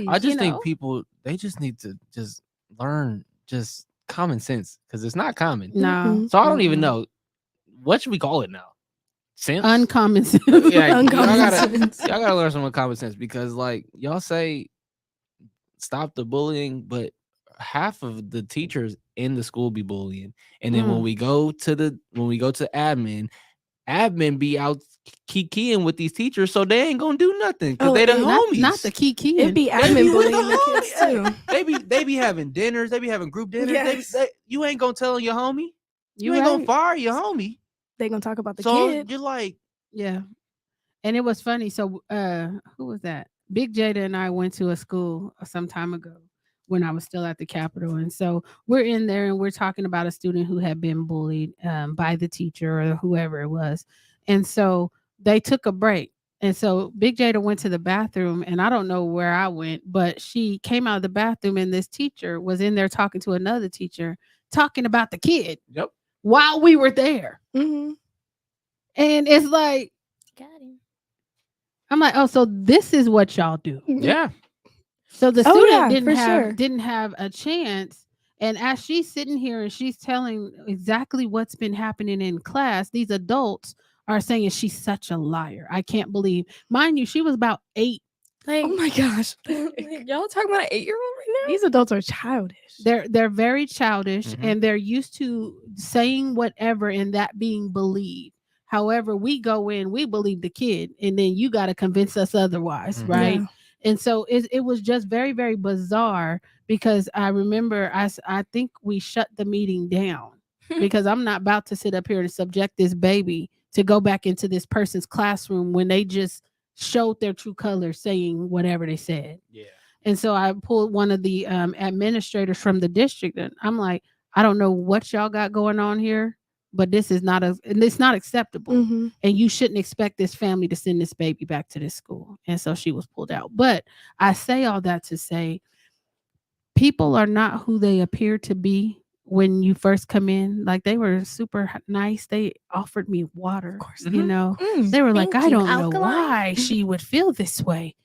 I just think know? people, they just need to just learn just common sense, because it's not common. No. So I don't even know. What should we call it now? Sense? Uncommon sense. Yeah, Uncommon sense. y'all gotta learn some common sense, because like y'all say stop the bullying, but half of the teachers in the school be bullying. And then when we go to admin be out kikiing with these teachers, so they ain't gonna do nothing because they the homies. Not the kiki. It'd be admin bullying the kids too. They be having dinners, they be having group dinners. Yes. You ain't gonna tell your homie. You ain't right. gonna fire your homie. They gonna talk about the So kid. you're like, Yeah. And it was funny. So who was that? Big Jada and I went to a school some time ago when I was still at the Capitol. And so we're in there and we're talking about a student who had been bullied by the teacher or whoever it was. And so they took a break. And so Big Jada went to the bathroom, and I don't know where I went, but she came out of the bathroom, and this teacher was in there talking to another teacher, talking about the kid. Yep. While we were there. Mm-hmm. And it's like, Got him. I'm like, oh, so this is what y'all do. Yeah. So the Oh, student yeah, didn't for have sure. didn't have a chance. And as she's sitting here and she's telling exactly what's been happening in class, these adults are saying she's such a liar. I can't believe. Mind you, she was about 8. Like, Oh my gosh. like, y'all talking about an 8-year-old right now? These adults are childish. They're very childish, Mhm. and they're used to saying whatever and that being believed. However, we go in, we believe the kid, and then you got to convince us otherwise, Mhm. right? Yeah. And so it was just very, very bizarre because I remember I think we shut the meeting down because I'm not about to sit up here and subject this baby to go back into this person's classroom when they just showed their true colors saying whatever they said. Yeah. And so I pulled one of the administrators from the district, and I'm like, I don't know what y'all got going on here, but this is it's not acceptable. Mm-hmm. And you shouldn't expect this family to send this baby back to this school. And so she was pulled out. But I say all that to say people are not who they appear to be when you first come in. Like, they were super nice. They offered me water, Of course. you know. Mm, They were like, thank I you, don't know alkaline. why she would feel this way.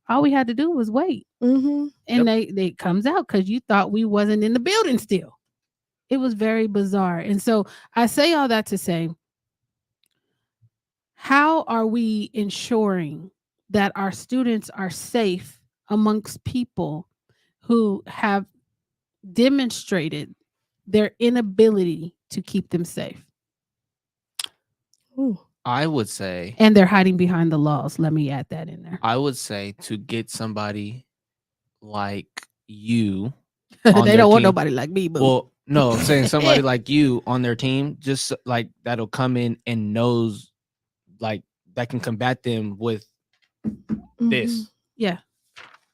All we had to do was wait. Mm-hmm. And they comes out because you thought we wasn't in the building still. It was very bizarre. And so I say all that to say, how are we ensuring that our students are safe amongst people who have demonstrated their inability to keep them safe? Ooh. I would say And they're hiding behind the laws. Let me add that in there. I would say to get somebody like you. on They their don't want team. nobody like me, boo. Well, no, I'm saying somebody like you on their team, just like that'll come in and knows like that can combat them with this. Yeah.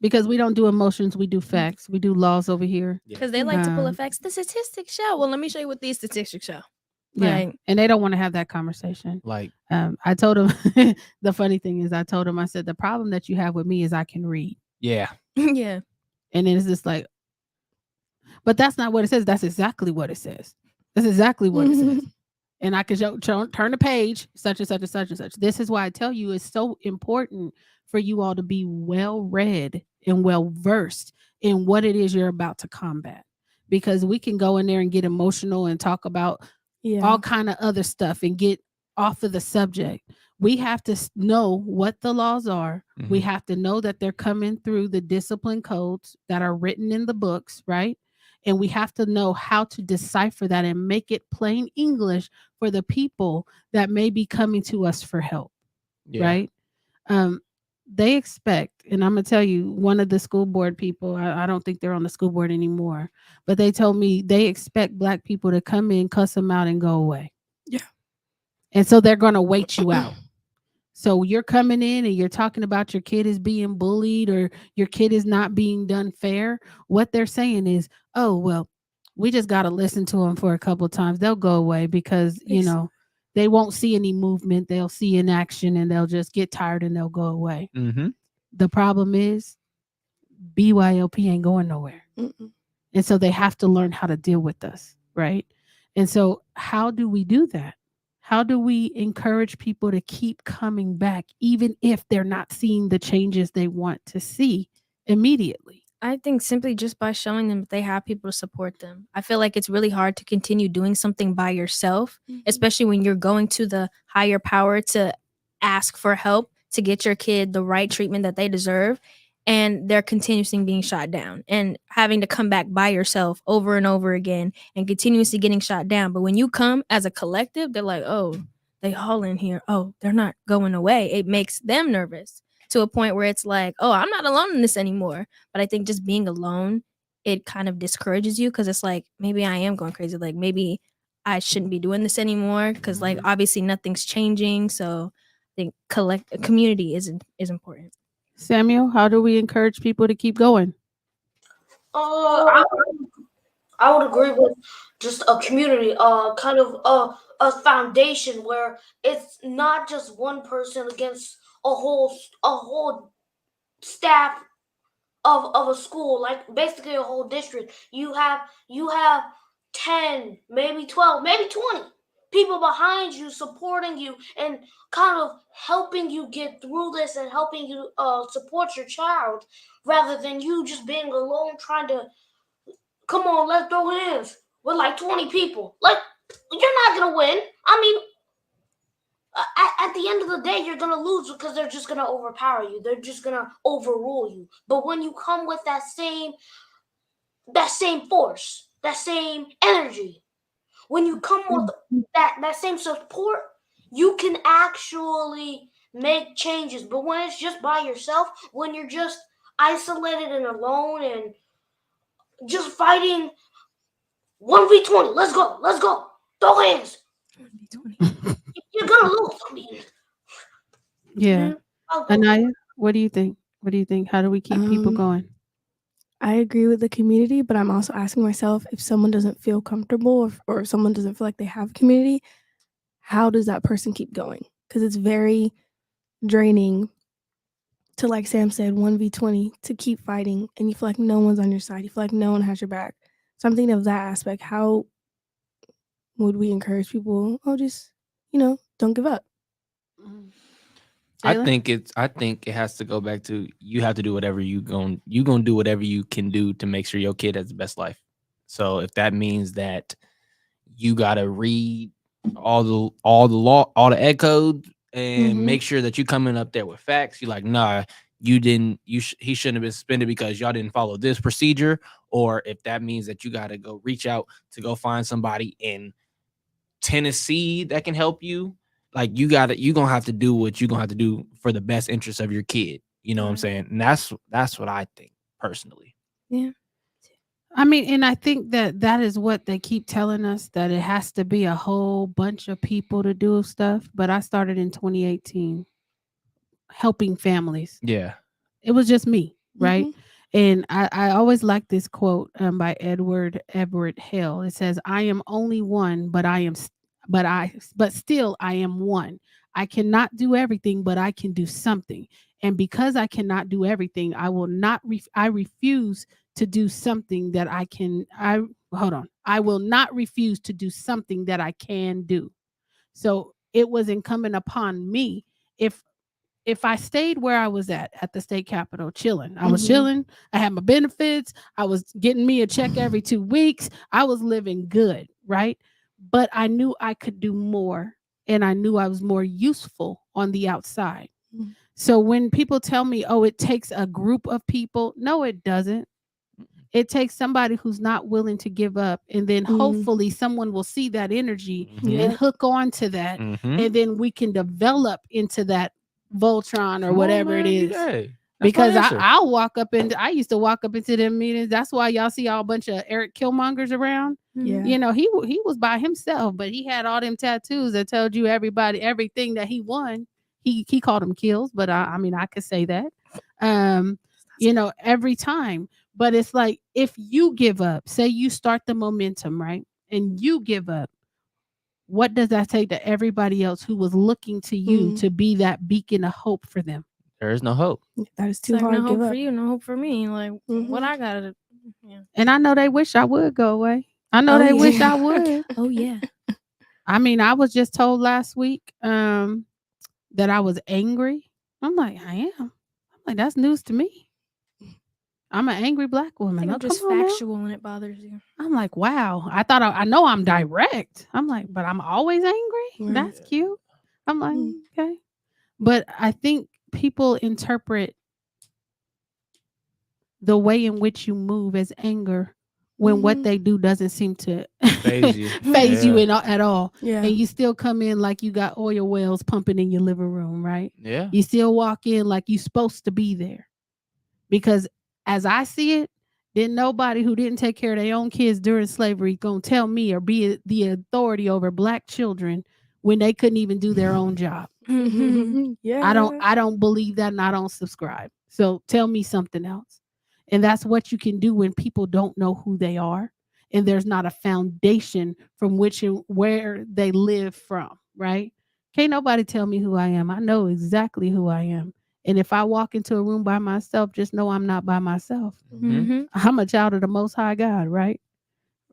Because we don't do emotions, we do facts. We do laws over here. Because they like to pull Um, effects. The statistics show. Well, let me show you what these statistics show. Yeah. Like, And they don't want to have that conversation. Like, I told him the funny thing is I told him, I said, the problem that you have with me is I can read. yeah. yeah. And then it's just like, but that's not what it says. That's exactly what it says. That's exactly what it says. And I can turn the page, such and such and such and such. This is why I tell you it's so important for you all to be well read and well versed in what it is you're about to combat. Because we can go in there and get emotional and talk about all kind of other stuff and get off of the subject. We have to know what the laws are. We Mhm. have to know that they're coming through the discipline codes that are written in the books, right? And we have to know how to decipher that and make it plain English for the people that may be coming to us for help, Yeah. right? They expect, and I'm gonna tell you, one of the school board people, I don't think they're on the school board anymore, but they told me they expect Black people to come in, cuss them out, and go away. Yeah. And so they're gonna wait you out. So you're coming in and you're talking about your kid is being bullied or your kid is not being done fair. What they're saying is, oh, well, we just got to listen to them for a couple of times. They'll go away because, you know, they won't see any movement. They'll see inaction and they'll just get tired and they'll go away. Mm-hmm. The problem is BYLP ain't going nowhere. And so they have to learn how to deal with us, right? And so how do we do that? How do we encourage people to keep coming back, even if they're not seeing the changes they want to see immediately? I think simply just by showing them that they have people to support them. I feel like it's really hard to continue doing something by yourself, especially when you're going to the higher power to ask for help to get your kid the right treatment that they deserve. And they're continuously being shot down and having to come back by yourself over and over again and continuously getting shot down. But when you come as a collective, they're like, oh, they all in here. Oh, they're not going away. It makes them nervous to a point where it's like, oh, I'm not alone in this anymore. But I think just being alone, it kind of discourages you because it's like, maybe I am going crazy. Like, maybe I shouldn't be doing this anymore because, like, obviously nothing's changing. So I think community is important. Samuel, how do we encourage people to keep going? I would agree with just a community, kind of a foundation where it's not just one person against a whole staff of a school, like basically a whole district. You have 10, maybe 12, maybe 20 people behind you supporting you and kind of helping you get through this and helping you support your child rather than you just being alone trying to come on, let's throw hands with like 20 people. Like, you're not gonna win. I mean, at the end of the day, you're gonna lose because they're just gonna overpower you. They're just gonna overrule you. But when you come with that same force, that same energy, when you come with that same support, you can actually make changes. But when it's just by yourself, when you're just isolated and alone and just fighting 1v20, let's go, throw hands. 1v20. You're gonna lose. I mean, Yeah. I'll go. Anaya, what do you think? What do you think? How do we keep people going? I agree with the community, but I'm also asking myself, if someone doesn't feel comfortable or if someone doesn't feel like they have community, how does that person keep going? Because it's very draining to, like Sam said, 1v20, to keep fighting and you feel like no one's on your side. You feel like no one has your back. So I'm thinking of that aspect. How would we encourage people? Oh, just, don't give up. I Taylor? think it has to go back to, you have to do whatever you gonna do whatever you can do to make sure your kid has the best life. So if that means that you gotta read all the law, all the ed codes, and make sure that you coming up there with facts. You're like, nah, you didn't. He shouldn't have been suspended because y'all didn't follow this procedure. Or if that means that you gotta go reach out to go find somebody in Tennessee that can help you, like you're gonna have to do what you're gonna have to do for the best interest of your kid. You know what I'm saying? And that's what I think personally. Yeah. I mean, and I think that is what they keep telling us, that it has to be a whole bunch of people to do stuff. But I started in 2018 helping families. Yeah. It was just me, right? Mhm. And I always like this quote by Edward Everett Hale. It says, "I am only one, but still I am one. I cannot do everything, but I can do something. And because I cannot do everything, I will not. I refuse to do something that I can. I hold on. I will not refuse to do something that I can do." So it was incumbent upon me, if I stayed where I was at the state capitol chilling. I was chilling. I had my benefits. I was getting me a check every 2 weeks. I was living good, right? But I knew I could do more, and I knew I was more useful on the outside. Mm. So when people tell me, "Oh, it takes a group of people," no, it doesn't. It takes somebody who's not willing to give up, and then hopefully someone will see that energy and Yep. hook on to that, and then we can develop into that Voltron or Come on, whatever man. it is. Hey, that's my Because answer. I used to walk up into them meetings. That's why y'all see all a bunch of Eric Killmongers around. Yeah. You know, he was by himself, but he had all them tattoos that told you everything that he won. He called them kills, but I mean I could say that. Every time. But it's like, if you give up, say you start the momentum, right? And you give up, what does that say to everybody else who was looking to you to be that beacon of hope for them? There is no hope. That is It's too like, hard no to hope give for up. you, no hope for me. Like, what I gotta do? Yeah. And I know they wish I would go away. I know they wish I would. Oh yeah. I mean, I was just told last week that I was angry. I'm like, I am. I'm like, that's news to me. I'm an angry black I woman. think Oh, I'm just come on now. factual when it bothers you. I'm like, wow. I thought I know I'm direct. I'm like, but I'm always angry. Right. That's cute. I'm like, Mm. okay. But I think people interpret the way in which you move as anger when what they do doesn't seem to Phase you. phase you at all. Yeah. And you still come in like you got oil wells pumping in your living room, right? Yeah. You still walk in like you're supposed to be there. Because as I see it, then nobody who didn't take care of their own kids during slavery gonna tell me or be the authority over black children when they couldn't even do their own job. Yeah. I don't believe that, and I don't subscribe. So tell me something else. And that's what you can do when people don't know who they are and there's not a foundation from which and where they live from, right? Can't nobody tell me who I am. I know exactly who I am. And if I walk into a room by myself, just know I'm not by myself. I'm a child of the Most High God, right?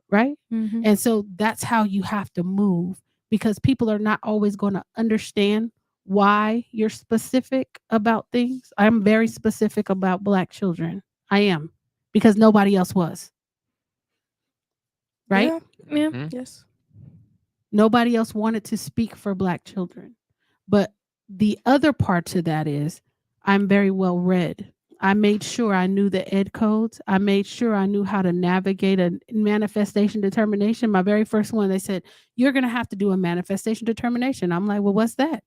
Right? And so that's how you have to move, because people are not always going to understand why you're specific about things. I'm very specific about Black children. I am, because nobody else was. Right? Yeah. Yes. Nobody else wanted to speak for Black children. But the other part to that is I'm very well read. I made sure I knew the ed codes. I made sure I knew how to navigate a manifestation determination. My very first one, they said, you're going to have to do a manifestation determination. I'm like, well, what's that?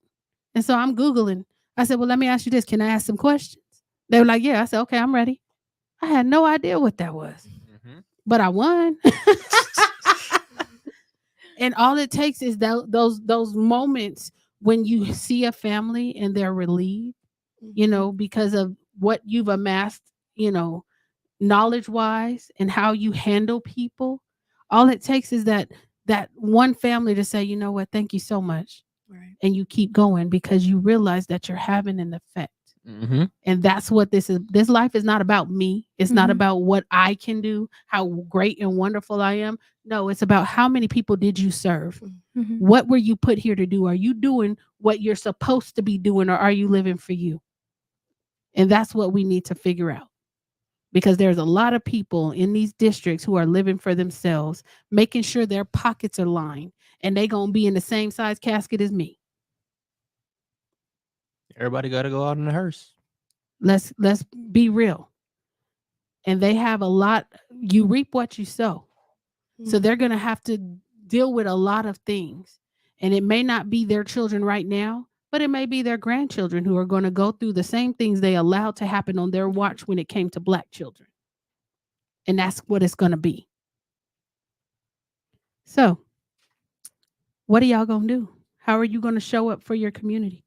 And so I'm Googling. I said, well, let me ask you this. Can I ask some questions? They were like, yeah. I said, okay, I'm ready. I had no idea what that was, but I won. And all it takes is those moments when you see a family and they're relieved, because of what you've amassed, knowledge wise and how you handle people. All it takes is that one family to say, you know what, thank you so much. Right. And you keep going because you realize that you're having an effect. And that's what this is. This life is not about me. It's not about what I can do, how great and wonderful I am. No, it's about how many people did you serve? What were you put here to do? Are you doing what you're supposed to be doing, or are you living for you? And that's what we need to figure out. Because there's a lot of people in these districts who are living for themselves, making sure their pockets are lined, and they going to be in the same size casket as me. Everybody got to go out in a hearse. Let's be real. And they have a lot. You reap what you sow. So they're going to have to deal with a lot of things. And it may not be their children right now, but it may be their grandchildren who are going to go through the same things they allowed to happen on their watch when it came to Black children. And that's what it's going to be. So what are y'all going to do? How are you going to show up for your community?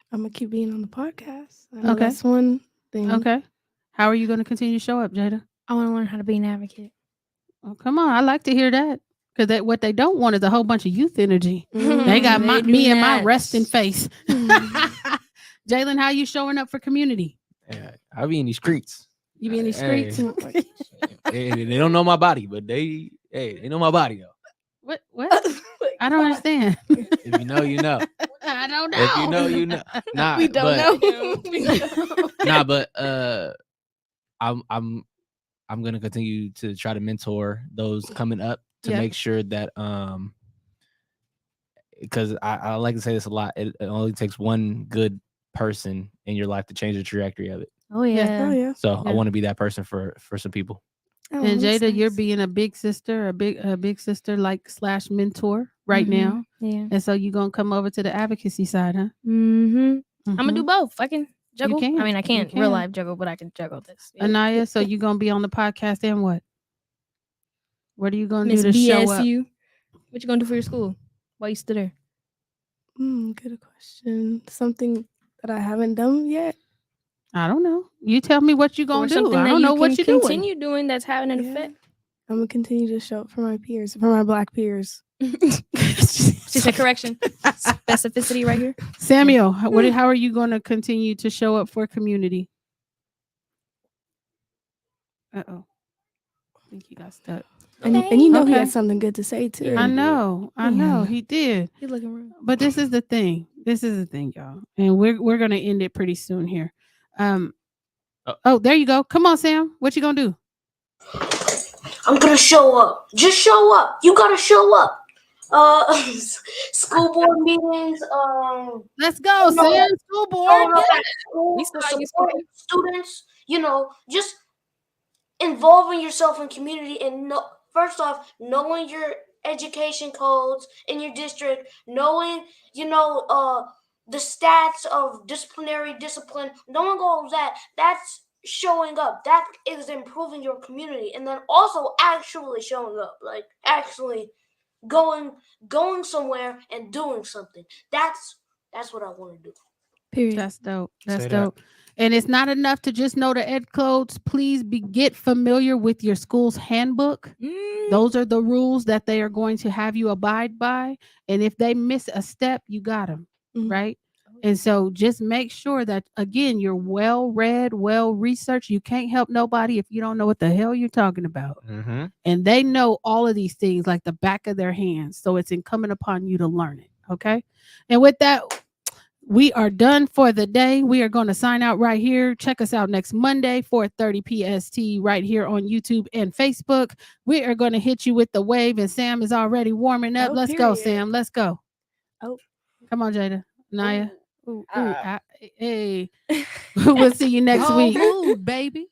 I'm going to keep being on the podcast. I know Okay. That's one thing. Okay. How are you going to continue to show up, Jada? I want to learn how to be an advocate. Oh, come on. I like to hear that. Because what they don't want is a whole bunch of youth energy. They got me and my resting face. Jalen, how you showing up for community? Yeah, I'll be in these streets. You be in these streets? They don't know my body, but they know my body though. What? I don't understand. If you know, you know. I don't know. If you know, you know. Nah, we don't know. Nah, but I'm gonna continue to try to mentor those coming up to make sure that because I like to say this a lot. It only takes one good person in your life to change the trajectory of it. Oh yeah. So I want to be that person for some people. Oh, and that's Jada, you're nice. being a big sister, a big sister like / mentor right now. Yeah. And so you're gonna come over to the advocacy side, huh? I'm gonna do both. I can juggle. can. I mean, I can't You can. real life juggle, but I can juggle this. Yeah. Anaya, so you're gonna be on the podcast and what? What are you gonna Miss do to show up? BSU. What you gonna do for your school while you stood there? Good question. Something that I haven't done yet. I don't know. You tell me what you're Or gonna do. something I that don't know what can you're doing. continue doing that's having an Yeah. effect. I'm gonna continue to show up for my peers, for my Black peers. She said correction. Specificity right here. Samuel, how are you going to continue to show up for community? Uh-oh. I think he got stuck. And you know he Okay. had something good to say too. I know. He did. He's looking real. But this is the thing. Y'all. And we're going to end it pretty soon here. Oh, there you go. Come on, Sam. What you going to do? I'm gonna show up. Just show up. You gotta show up. School board meetings. Let's go, No. Sam. School board. Showing up Yeah. at school, We still got you supporting students. Just involving yourself in community and first off, knowing your education codes in your district, knowing the stats of discipline, knowing all of that. That's showing up. That is improving your community, and then also actually showing up, like actually going somewhere and doing something. That's what I want to do. Period. That's dope. That's Say that. dope. And it's not enough to just know the ed codes. Please get familiar with your school's handbook. Those are the rules that they are going to have you abide by. And if they miss a step, you got them, right? And so just make sure that, again, you're well read, well researched. You can't help nobody if you don't know what the hell you're talking about. And they know all of these things like the back of their hands. So it's incumbent upon you to learn it. Okay. And with that, we are done for the day. We are going to sign out right here. Check us out next Monday, 4:30 PST, right here on YouTube and Facebook. We are going to hit you with the wave, and Sam is already warming up. Let's go, Sam. Let's go. Come on, Jada. Naya. Hey. We'll see you next week. Ooh, baby.